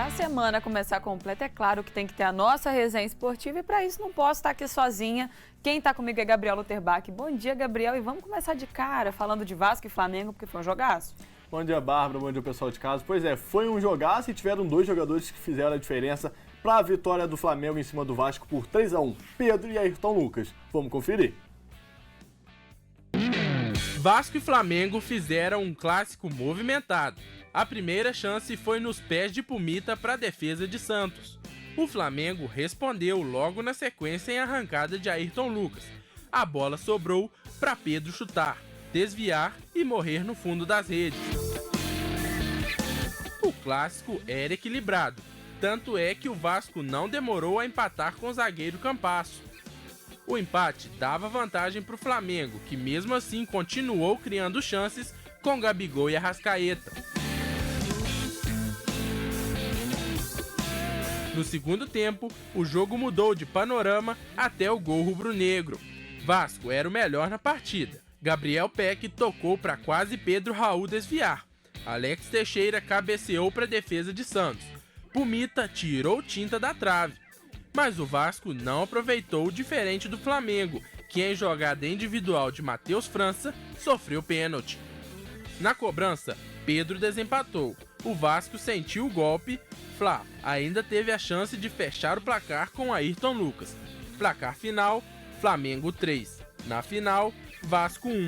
Para a semana começar completa, é claro que tem que ter a nossa resenha esportiva e para isso não posso estar aqui sozinha. Quem está comigo é Gabriel Luterbach. Bom dia, Gabriel, e vamos começar de cara falando de Vasco e Flamengo, porque foi um jogaço. Bom dia, Bárbara, bom dia, pessoal de casa. Pois é, foi um jogaço e tiveram dois jogadores que fizeram a diferença para a vitória do Flamengo em cima do Vasco por 3-1, Pedro e Ayrton Lucas. Vamos conferir. Vasco e Flamengo fizeram um clássico movimentado. A primeira chance foi nos pés de Pumita para a defesa de Santos. O Flamengo respondeu logo na sequência em arrancada de Ayrton Lucas. A bola sobrou para Pedro chutar, desviar e morrer no fundo das redes. O clássico era equilibrado, tanto é que o Vasco não demorou a empatar com o zagueiro Campasso. O empate dava vantagem para o Flamengo, que mesmo assim continuou criando chances com Gabigol e Arrascaeta. No segundo tempo, o jogo mudou de panorama até o gol rubro-negro. Vasco era o melhor na partida. Gabriel Peck tocou para quase Pedro Raul desviar. Alex Teixeira cabeceou para a defesa de Santos. Pumita tirou tinta da trave. Mas o Vasco não aproveitou diferente do Flamengo, que em jogada individual de Matheus França sofreu pênalti. Na cobrança, Pedro desempatou. O Vasco sentiu o golpe. Flá ainda teve a chance de fechar o placar com Ayrton Lucas. Placar final, Flamengo 3. Na final, Vasco 1.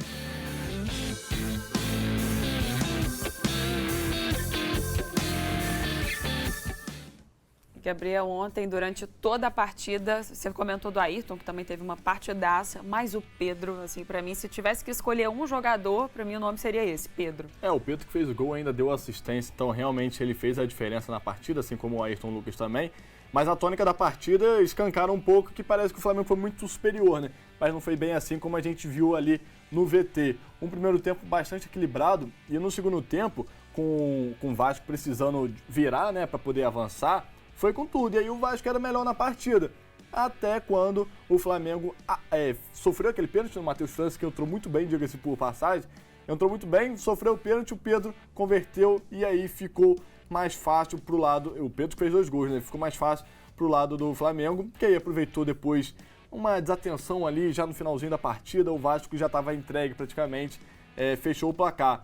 Gabriel, ontem, durante toda a partida, você comentou do Ayrton, que também teve uma partidaça, mas o Pedro, assim, para mim, se tivesse que escolher um jogador, para mim o nome seria esse, Pedro. O Pedro que fez o gol ainda deu assistência, então realmente ele fez a diferença na partida, assim como o Ayrton Lucas também. Mas a tônica da partida escancara um pouco que parece que o Flamengo foi muito superior, né? Mas não foi bem assim como a gente viu ali no VT. Um primeiro tempo bastante equilibrado e no segundo tempo, com o Vasco precisando virar, né, para poder avançar, foi com tudo, e aí o Vasco era melhor na partida. Até quando o Flamengo sofreu aquele pênalti no Matheus França, que entrou muito bem, diga-se por passagem. Entrou muito bem, sofreu o pênalti, o Pedro converteu e aí ficou mais fácil pro lado... O Pedro fez 2 gols, né? Ficou mais fácil pro lado do Flamengo, que aí aproveitou depois uma desatenção ali, já no finalzinho da partida, o Vasco já estava entregue praticamente, fechou o placar.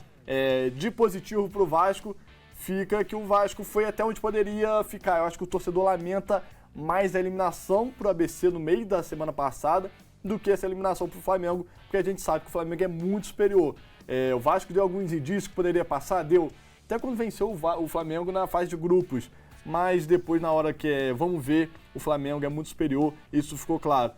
De positivo pro Vasco, fica que o Vasco foi até onde poderia ficar. Eu acho que o torcedor lamenta mais a eliminação pro ABC no meio da semana passada do que essa eliminação pro Flamengo, porque a gente sabe que o Flamengo é muito superior. O Vasco deu alguns indícios que poderia passar, deu até quando venceu o Flamengo na fase de grupos, mas depois na hora que vamos ver, o Flamengo é muito superior, isso ficou claro.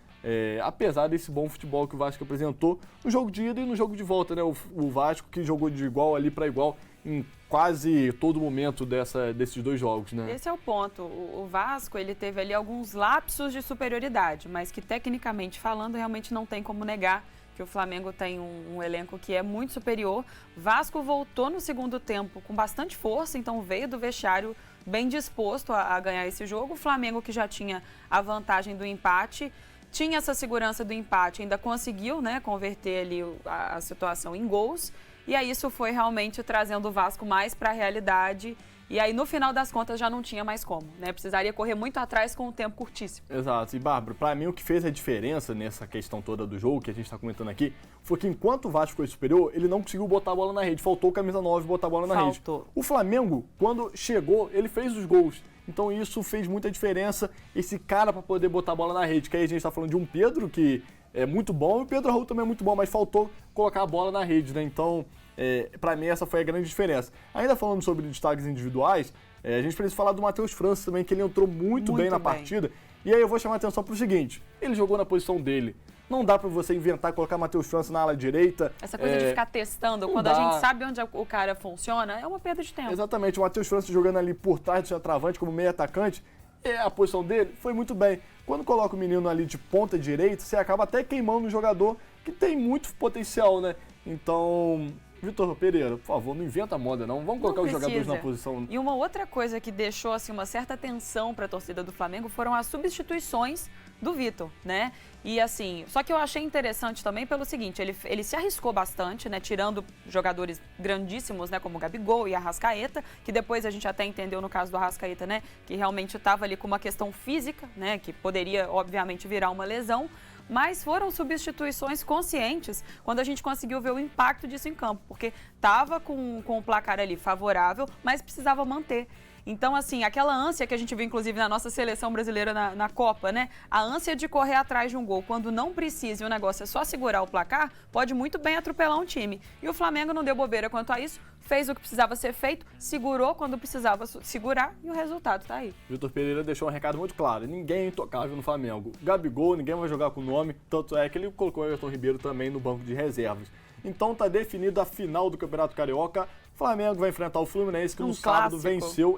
Apesar desse bom futebol que o Vasco apresentou no jogo de ida e no jogo de volta, né? O Vasco que jogou de igual ali para igual em quase todo momento desses 2 jogos, né? Esse é o ponto. O Vasco, ele teve ali alguns lapsos de superioridade, mas que tecnicamente falando, realmente não tem como negar que o Flamengo tem um elenco que é muito superior. Vasco voltou no segundo tempo com bastante força, então veio do vestiário bem disposto a ganhar esse jogo. O Flamengo, que já tinha a vantagem do empate, tinha essa segurança do empate, ainda conseguiu, né, converter ali a situação em gols. E aí isso foi realmente trazendo o Vasco mais para a realidade. E aí, no final das contas, já não tinha mais como, né? Precisaria correr muito atrás com um tempo curtíssimo. Exato. E, Bárbara, para mim o que fez a diferença nessa questão toda do jogo que a gente está comentando aqui foi que enquanto o Vasco foi superior, ele não conseguiu botar a bola na rede. Faltou o camisa 9 botar a bola na rede. O Flamengo, quando chegou, ele fez os gols. Então isso fez muita diferença, esse cara para poder botar a bola na rede. Que aí a gente está falando de um Pedro que é muito bom e o Pedro Raul também é muito bom, mas faltou colocar a bola na rede, né? Então, para mim essa foi a grande diferença. Ainda falando sobre destaques individuais, a gente precisa falar do Matheus França também, que ele entrou muito bem na partida. E aí eu vou chamar a atenção para o seguinte, ele jogou na posição dele. Não dá para você inventar, colocar Matheus França na ala direita. Essa coisa de ficar testando, quando a gente sabe onde o cara funciona, é uma perda de tempo. Exatamente, o Matheus França jogando ali por trás do centroavante como meio atacante, a posição dele foi muito bem. Quando coloca o menino ali de ponta direita, você acaba até queimando um jogador que tem muito potencial, né? Então, Vitor Pereira, por favor, não inventa moda não. Vamos colocar os jogadores na posição. E uma outra coisa que deixou assim, uma certa tensão para a torcida do Flamengo foram as substituições do Vitor, né? E assim, só que eu achei interessante também pelo seguinte, ele se arriscou bastante, né? Tirando jogadores grandíssimos, né? Como o Gabigol e a Arrascaeta, que depois a gente até entendeu no caso do Arrascaeta, né? Que realmente estava ali com uma questão física, né? Que poderia, obviamente, virar uma lesão. Mas foram substituições conscientes quando a gente conseguiu ver o impacto disso em campo, porque estava com o placar ali favorável, mas precisava manter. Então, assim, aquela ânsia que a gente viu, inclusive, na nossa seleção brasileira na Copa, né? A ânsia de correr atrás de um gol quando não precisa e o negócio é só segurar o placar, pode muito bem atropelar um time. E o Flamengo não deu bobeira quanto a isso, fez o que precisava ser feito, segurou quando precisava segurar e o resultado tá aí. Vitor Pereira deixou um recado muito claro, ninguém é intocável no Flamengo. Gabigol, ninguém vai jogar com o nome, tanto é que ele colocou o Everton Ribeiro também no banco de reservas. Então tá definida a final do Campeonato Carioca. Flamengo vai enfrentar o Fluminense, que no sábado venceu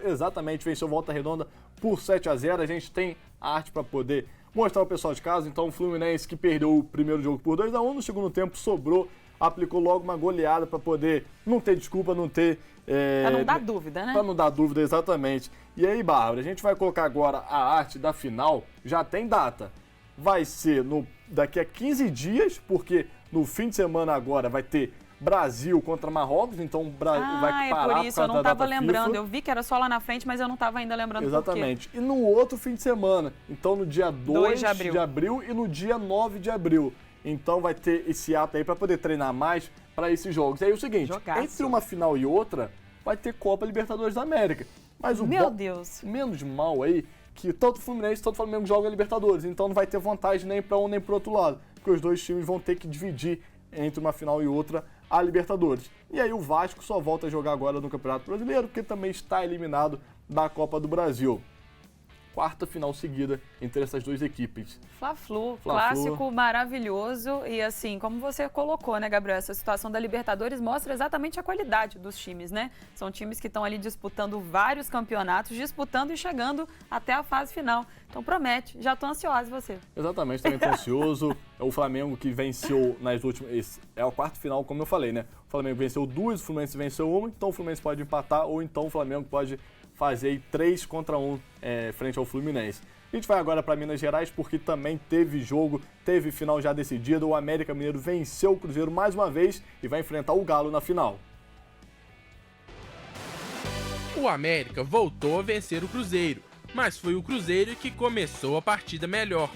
Volta Redonda por 7-0. A gente tem a arte para poder mostrar ao pessoal de casa. Então o Fluminense, que perdeu o primeiro jogo por 2-1, no segundo tempo sobrou, aplicou logo uma goleada para poder não ter desculpa, não ter... Pra não dar dúvida, né? Pra não dar dúvida, exatamente. E aí, Bárbara, a gente vai colocar agora a arte da final, já tem data. Vai ser daqui a 15 dias, porque no fim de semana agora vai ter Brasil contra Marrocos, então vai parar por isso, eu não estava lembrando. FIFA. Eu vi que era só lá na frente, mas eu não estava ainda lembrando. Exatamente. E no outro fim de semana, então no dia 2 de abril e no dia 9 de abril. Então vai ter esse ato aí para poder treinar mais para esses jogos. E aí o seguinte, entre uma final e outra, vai ter Copa Libertadores da América. Mas o Deus. Menos mal aí, que tanto o Fluminense, tanto o Flamengo jogam a Libertadores. Então não vai ter vantagem nem para um nem para o outro lado. Porque os dois times vão ter que dividir entre uma final e outra a Libertadores. E aí o Vasco só volta a jogar agora no Campeonato Brasileiro, porque também está eliminado da Copa do Brasil. Quarta final seguida entre essas duas equipes. Fla-Flu, clássico maravilhoso. E assim, como você colocou, né, Gabriel? Essa situação da Libertadores mostra exatamente a qualidade dos times, né? São times que estão ali disputando vários campeonatos, disputando e chegando até a fase final. Então promete. Já estou ansiosa, você. Exatamente, também estou ansioso. É o Flamengo que venceu nas últimas... É a quarta final, como eu falei, né? O Flamengo venceu 2, o Fluminense venceu 1, então o Fluminense pode empatar, ou então o Flamengo pode fazer 3-1 frente ao Fluminense. A gente vai agora para Minas Gerais porque também teve jogo, teve final já decidida. O América Mineiro venceu o Cruzeiro mais uma vez e vai enfrentar o Galo na final. O América voltou a vencer o Cruzeiro, mas foi o Cruzeiro que começou a partida melhor.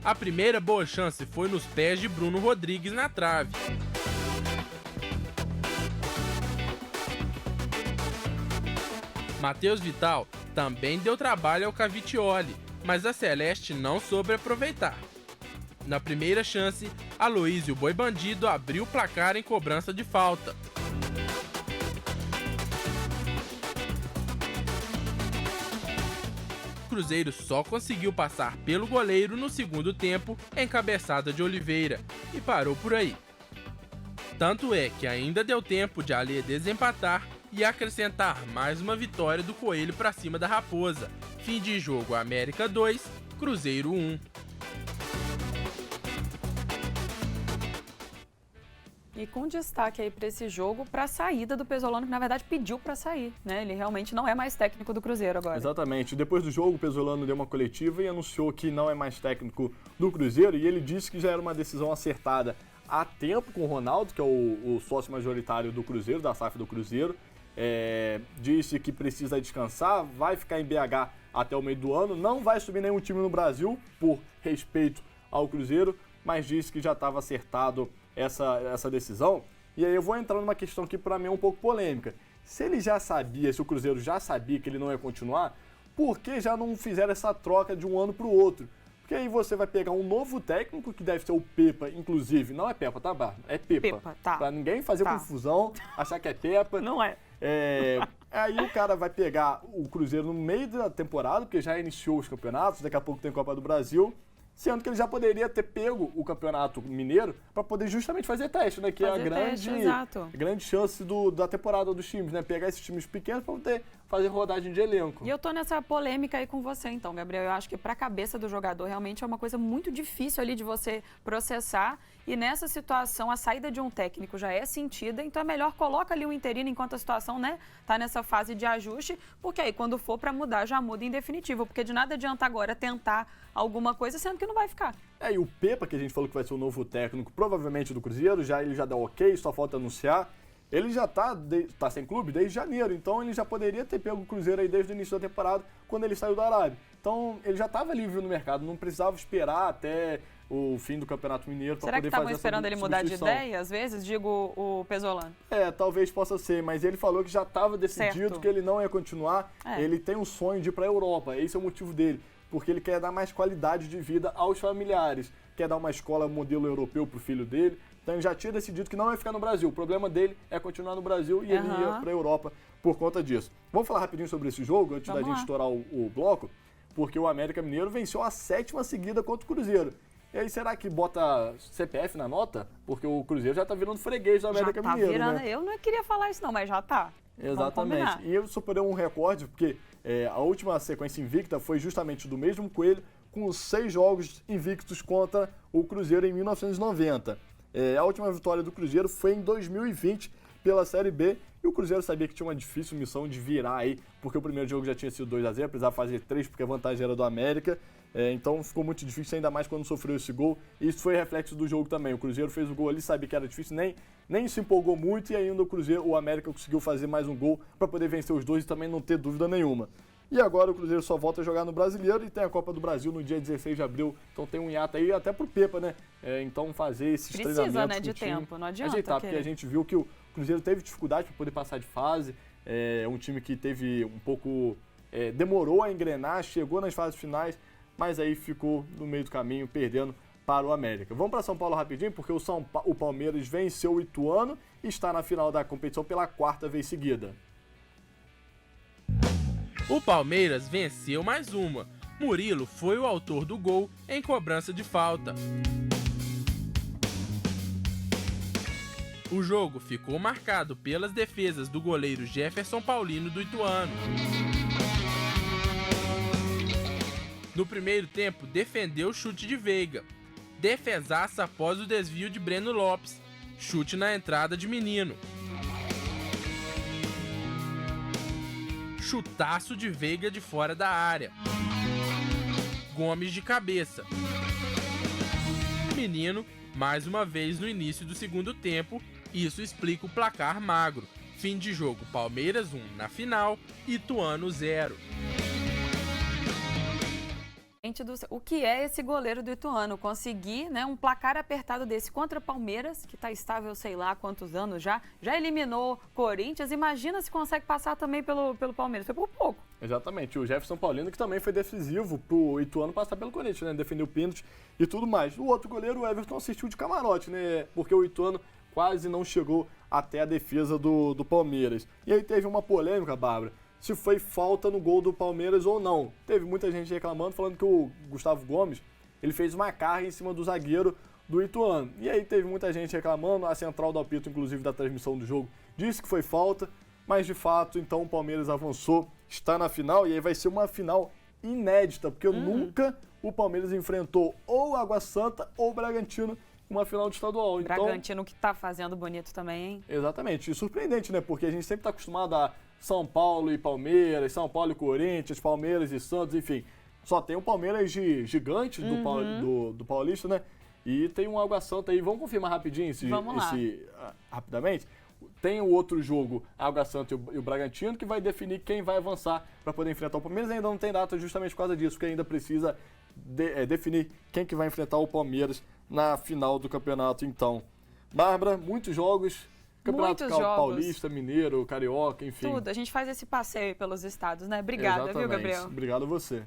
A primeira boa chance foi nos pés de Bruno Rodrigues na trave. Matheus Vital também deu trabalho ao Cavicchioli, mas a Celeste não soube aproveitar. Na primeira chance, Aloísio Boi Bandido abriu o placar em cobrança de falta. O Cruzeiro só conseguiu passar pelo goleiro no segundo tempo, em cabeçada de Oliveira, e parou por aí. Tanto é que ainda deu tempo de Alê desempatar e acrescentar mais uma vitória do Coelho para cima da Raposa. Fim de jogo: América 2, Cruzeiro 1. E com destaque aí para esse jogo, para a saída do Pesolano, que na verdade pediu para sair, né? Ele realmente não é mais técnico do Cruzeiro agora. Exatamente. Depois do jogo, o Pesolano deu uma coletiva e anunciou que não é mais técnico do Cruzeiro, e ele disse que já era uma decisão acertada há tempo com o Ronaldo, que é o sócio majoritário do Cruzeiro, da SAF do Cruzeiro. Disse que precisa descansar, vai ficar em BH até o meio do ano, não vai subir nenhum time no Brasil, por respeito ao Cruzeiro, mas disse que já estava acertado essa decisão. E aí eu vou entrar numa questão que para mim é um pouco polêmica. Se ele já sabia, se o Cruzeiro já sabia que ele não ia continuar, por que já não fizeram essa troca de um ano para o outro? Porque aí você vai pegar um novo técnico, que deve ser o Pepa, inclusive. Não é Pepa, tá, Bárbara? É Pepa. Tá. Pra ninguém fazer confusão, achar que é Pepa. Não é. Aí o cara vai pegar o Cruzeiro no meio da temporada, porque já iniciou os campeonatos, daqui a pouco tem Copa do Brasil. sendo que ele já poderia ter pego o Campeonato Mineiro para poder justamente fazer teste, né? Que é a grande chance da temporada dos times, né? Pegar esses times pequenos para poder fazer rodagem de elenco. E eu tô nessa polêmica aí com você, então, Gabriel. Eu acho que para a cabeça do jogador realmente é uma coisa muito difícil ali de você processar. E nessa situação, a saída de um técnico já é sentida, então é melhor coloca ali o interino enquanto a situação, né, tá nessa fase de ajuste, porque aí quando for para mudar, já muda em definitivo, porque de nada adianta agora tentar alguma coisa, sendo que não vai ficar. E o Pepa, que a gente falou que vai ser o novo técnico, provavelmente do Cruzeiro, ele já deu ok, só falta anunciar. Ele já tá sem clube desde janeiro, então ele já poderia ter pego o Cruzeiro aí desde o início da temporada, quando ele saiu da Arábia. Então ele já estava livre no mercado, não precisava esperar até o fim do Campeonato Mineiro para poder fazer essa substituição. Será que estavam esperando ele mudar de ideia, às vezes? Digo, o Pesolano. Talvez possa ser, mas ele falou que já estava decidido que ele não ia continuar. Ele tem um sonho de ir para a Europa, esse é o motivo dele, porque ele quer dar mais qualidade de vida aos familiares, quer dar uma escola modelo europeu para o filho dele. Então ele já tinha decidido que não ia ficar no Brasil. O problema dele é continuar no Brasil e ele ia para a Europa por conta disso. Vamos falar rapidinho sobre esse jogo, antes da gente estourar o bloco, porque o América Mineiro venceu a 7ª seguida contra o Cruzeiro. E aí, será que bota CPF na nota? Porque o Cruzeiro já tá virando freguês do América Mineiro, virando, né? Eu não queria falar isso não, mas já tá. Exatamente. E ele superou um recorde, porque a última sequência invicta foi justamente do mesmo Coelho, com 6 jogos invictos contra o Cruzeiro em 1990. A última vitória do Cruzeiro foi em 2020 pela Série B, e o Cruzeiro sabia que tinha uma difícil missão de virar aí, porque o primeiro jogo já tinha sido 2-0, precisava fazer 3 porque a vantagem era do América. Então ficou muito difícil, ainda mais quando sofreu esse gol. E isso foi reflexo do jogo também. O Cruzeiro fez o gol ali, sabia que era difícil, nem se empolgou muito, e ainda o América conseguiu fazer mais um gol para poder vencer os dois e também não ter dúvida nenhuma. E agora o Cruzeiro só volta a jogar no Brasileiro e tem a Copa do Brasil no dia 16 de abril. Então tem um hiato aí até pro Pepa, né? Então fazer esses treinamentos. Precisa, né, de tempo, não adianta. Ajeitar, porque a gente viu que o Cruzeiro teve dificuldade para poder passar de fase. É um time que teve um pouco... demorou a engrenar, chegou nas fases finais, mas aí ficou no meio do caminho, perdendo para o América. Vamos para São Paulo rapidinho, porque o Palmeiras venceu o Ituano e está na final da competição pela 4ª vez seguida. O Palmeiras venceu mais uma. Murilo foi o autor do gol em cobrança de falta. O jogo ficou marcado pelas defesas do goleiro Jefferson Paulino do Ituano. No primeiro tempo, defendeu o chute de Veiga. Defesaça após o desvio de Breno Lopes. Chute na entrada de Menino. Chutaço de Veiga de fora da área. Gomes de cabeça. Menino, mais uma vez no início do segundo tempo. Isso explica o placar magro. Fim de jogo, Palmeiras 1 na final, Ituano 0. O que é esse goleiro do Ituano? Conseguir, né, um placar apertado desse contra Palmeiras, que está estável sei lá há quantos anos já eliminou Corinthians. Imagina se consegue passar também pelo Palmeiras. Foi por pouco. Exatamente. O Jefferson Paulino, que também foi decisivo pro Ituano passar pelo Corinthians, né? Defendeu pênalti e tudo mais. O outro goleiro, o Everton, assistiu de camarote, né? Porque o Ituano quase não chegou até a defesa do Palmeiras. E aí teve uma polêmica, Bárbara, se foi falta no gol do Palmeiras ou não. Teve muita gente reclamando, falando que o Gustavo Gomes, ele fez uma carga em cima do zagueiro do Ituano. E aí teve muita gente reclamando, a central do apito, inclusive da transmissão do jogo, disse que foi falta, mas de fato, então o Palmeiras avançou, está na final, e aí vai ser uma final inédita, porque nunca o Palmeiras enfrentou ou Água Santa ou Bragantino uma final de estadual. Bragantino que tá fazendo bonito também, hein? Exatamente. E surpreendente, né? Porque a gente sempre tá acostumado a São Paulo e Palmeiras, São Paulo e Corinthians, Palmeiras e Santos, enfim. Só tem o Palmeiras gigante do Paulista, né? E tem um Água Santa aí. Vamos confirmar rapidinho rapidamente? Tem o outro jogo, Água Santa e o Bragantino, que vai definir quem vai avançar para poder enfrentar o Palmeiras. Ainda não tem data justamente por causa disso, porque ainda precisa definir quem que vai enfrentar o Palmeiras na final do campeonato, então. Bárbara, muitos jogos, campeonato paulista, mineiro, carioca, enfim. Tudo, a gente faz esse passeio pelos estados, né? Obrigada, viu, Gabriel? Obrigado a você.